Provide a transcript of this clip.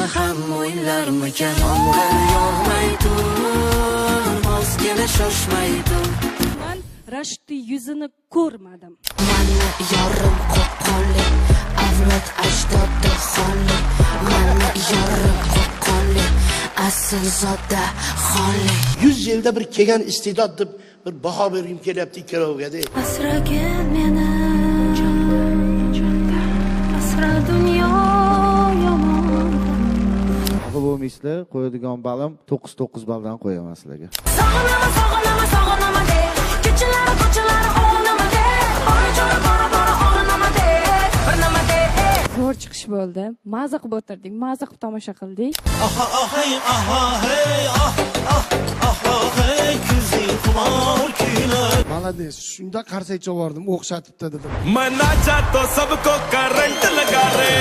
Buni ham o'ylarmikan? Yomg'ir yog'may tur, ozgina shoshmay tur. Men Rashidning yuzini ko'rmadim. Mani yorim qo'qqonli, avlod ajdodi xonli. Mani yorim qo'qqonli, aslzoda xonli. 100 yilda bir kelgan iste'dod deb bir baho bergim kelyapti ikkalovga-da. Asragin meni asra dunyo yomon. Xafa bo'lmaysizlar, qo'yadigan balim 9 baldan qo'yaman sizlarga. Sog'inaman de. Ko'chalari o'g'linaman de. Onajon bora o'g'linaman de. Bir nima de. Zo'r chiqish bo'ldi. Maza qilib o'tirdik, maza qilib tomosha qildik. Молодец. Shunda qarsak chovardim, o'xshatibdi dedim. मैं नाचा तो सबको करंट लगा रे